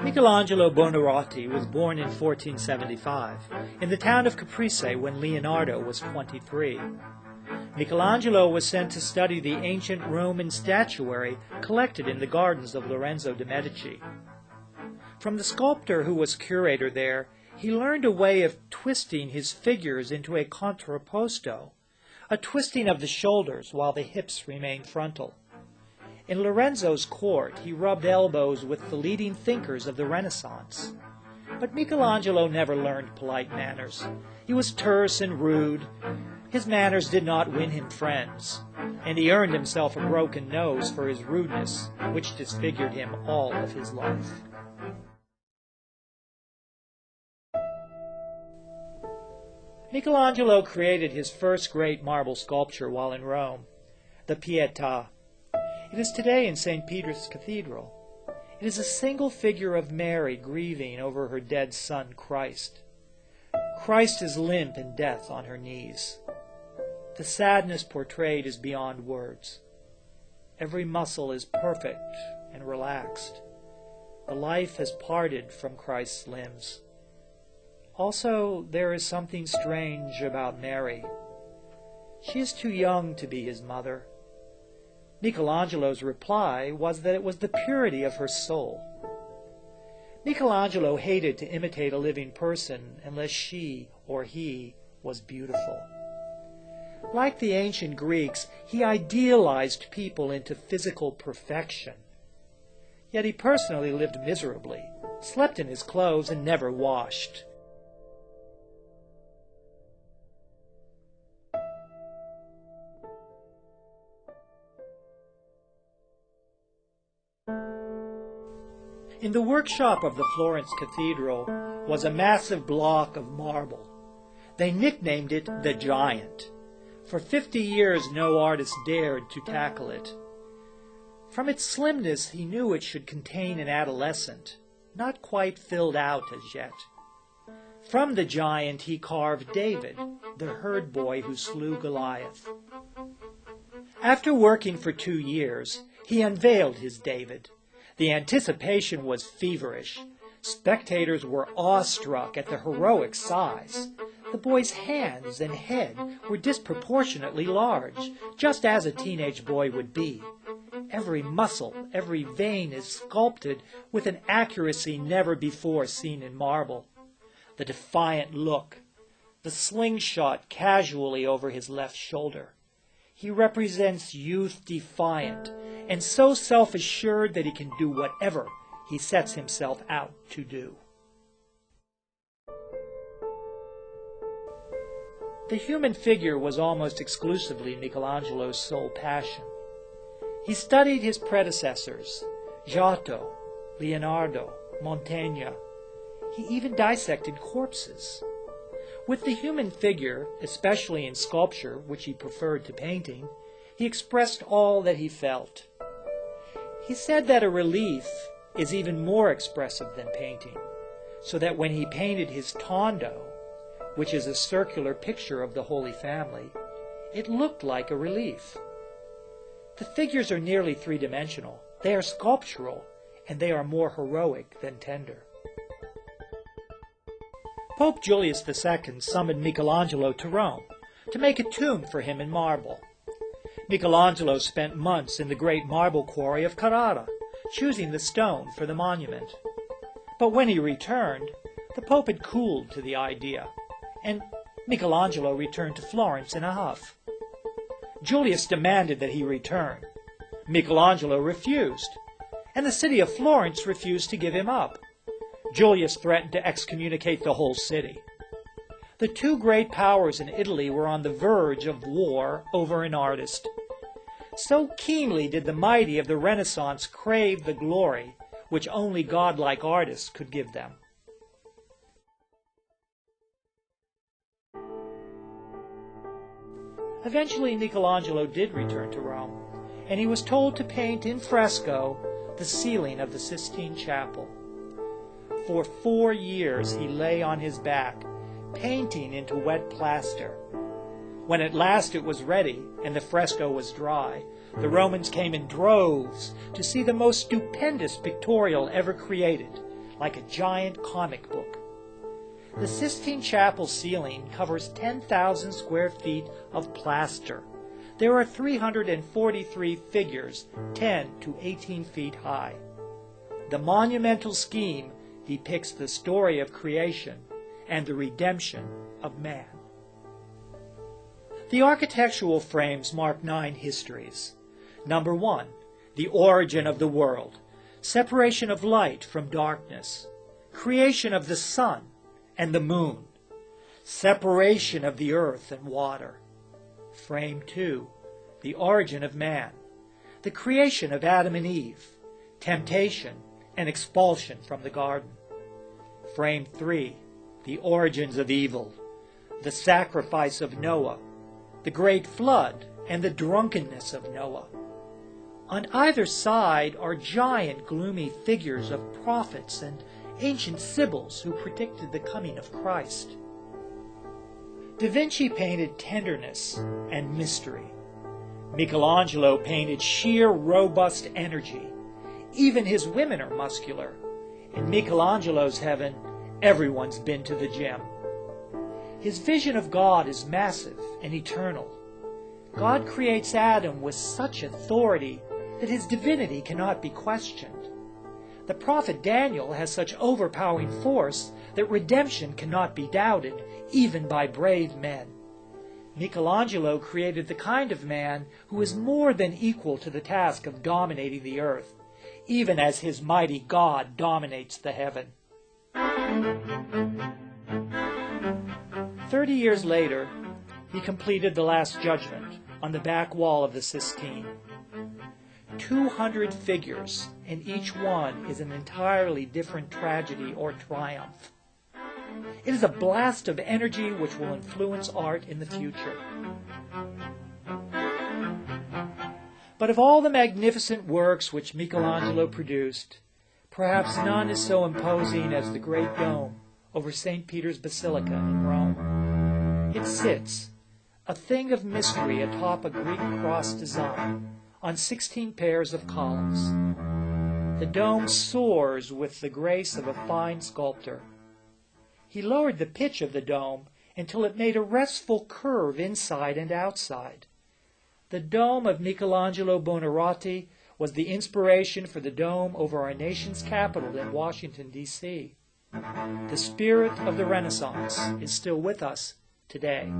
Michelangelo Buonarroti was born in 1475 in the town of Caprice when Leonardo was 23. Michelangelo was sent to study the ancient Roman statuary collected in the gardens of Lorenzo de' Medici. From the sculptor who was curator there, he learned a way of twisting his figures into a contrapposto, a twisting of the shoulders while the hips remained frontal. In Lorenzo's court, he rubbed elbows with the leading thinkers of the Renaissance. But Michelangelo never learned polite manners. He was terse and rude. His manners did not win him friends, and he earned himself a broken nose for his rudeness, which disfigured him all of his life. Michelangelo created his first great marble sculpture while in Rome, the Pietà. It is today in St. Peter's Cathedral. It is a single figure of Mary grieving over her dead son Christ. Christ is limp in death on her knees. The sadness portrayed is beyond words. Every muscle is perfect and relaxed. The life has parted from Christ's limbs. Also, there is something strange about Mary. She is too young to be his mother. Michelangelo's reply was that it was the purity of her soul. Michelangelo hated to imitate a living person unless she or he was beautiful. Like the ancient Greeks, he idealized people into physical perfection. Yet he personally lived miserably, slept in his clothes, and never washed. In the workshop of the Florence Cathedral was a massive block of marble. They nicknamed it the Giant. For 50 years no artist dared to tackle it. From its slimness he knew it should contain an adolescent, not quite filled out as yet. From the Giant he carved David, the herd boy who slew Goliath. After working for 2 years, he unveiled his David. The anticipation was feverish. Spectators were awestruck at the heroic size. The boy's hands and head were disproportionately large, just as a teenage boy would be. Every muscle, every vein is sculpted with an accuracy never before seen in marble. The defiant look, the slingshot casually over his left shoulder. He represents youth defiant, and so self-assured that he can do whatever he sets himself out to do. The human figure was almost exclusively Michelangelo's sole passion. He studied his predecessors, Giotto, Leonardo, Mantegna. He even dissected corpses. With the human figure, especially in sculpture, which he preferred to painting, he expressed all that he felt. He said that a relief is even more expressive than painting, so that when he painted his Tondo, which is a circular picture of the Holy Family, it looked like a relief. The figures are nearly three-dimensional. They are sculptural, and they are more heroic than tender. Pope Julius II summoned Michelangelo to Rome to make a tomb for him in marble. Michelangelo spent months in the great marble quarry of Carrara, choosing the stone for the monument. But when he returned, the Pope had cooled to the idea, and Michelangelo returned to Florence in a huff. Julius demanded that he return. Michelangelo refused, and the city of Florence refused to give him up. Julius threatened to excommunicate the whole city. The two great powers in Italy were on the verge of war over an artist. So keenly did the mighty of the Renaissance crave the glory which only godlike artists could give them. Eventually Michelangelo did return to Rome, and he was told to paint in fresco the ceiling of the Sistine Chapel. For 4 years he lay on his back, painting into wet plaster. When at last it was ready and the fresco was dry, the Romans came in droves to see the most stupendous pictorial ever created, like a giant comic book. The Sistine Chapel ceiling covers 10,000 square feet of plaster. There are 343 figures, 10 to 18 feet high. The monumental scheme depicts the story of creation and the redemption of man. The architectural frames mark 9 histories. Number 1, the origin of the world, separation of light from darkness, creation of the sun and the moon, separation of the earth and water. Frame 2, the origin of man, the creation of Adam and Eve, temptation and expulsion from the garden. Frame 3, the origins of evil, the sacrifice of Noah, the great flood and the drunkenness of Noah. On either side are giant gloomy figures of prophets and ancient sibyls who predicted the coming of Christ. Da Vinci painted tenderness and mystery. Michelangelo painted sheer, robust energy. Even his women are muscular. In Michelangelo's heaven, everyone's been to the gym. His vision of God is massive and eternal. God creates Adam with such authority that his divinity cannot be questioned. The prophet Daniel has such overpowering force that redemption cannot be doubted, even by brave men. Michelangelo created the kind of man who is more than equal to the task of dominating the earth, even as his mighty God dominates the heaven. 30 years later, he completed the Last Judgment on the back wall of the Sistine. 200 figures, and each one is an entirely different tragedy or triumph. It is a blast of energy which will influence art in the future. But of all the magnificent works which Michelangelo produced, perhaps none is so imposing as the great dome over St. Peter's Basilica in Rome. It sits, a thing of mystery atop a Greek cross design, on 16 pairs of columns. The dome soars with the grace of a fine sculptor. He lowered the pitch of the dome until it made a restful curve inside and outside. The dome of Michelangelo Buonarroti was the inspiration for the dome over our nation's capital in Washington, D.C. The spirit of the Renaissance is still with us today.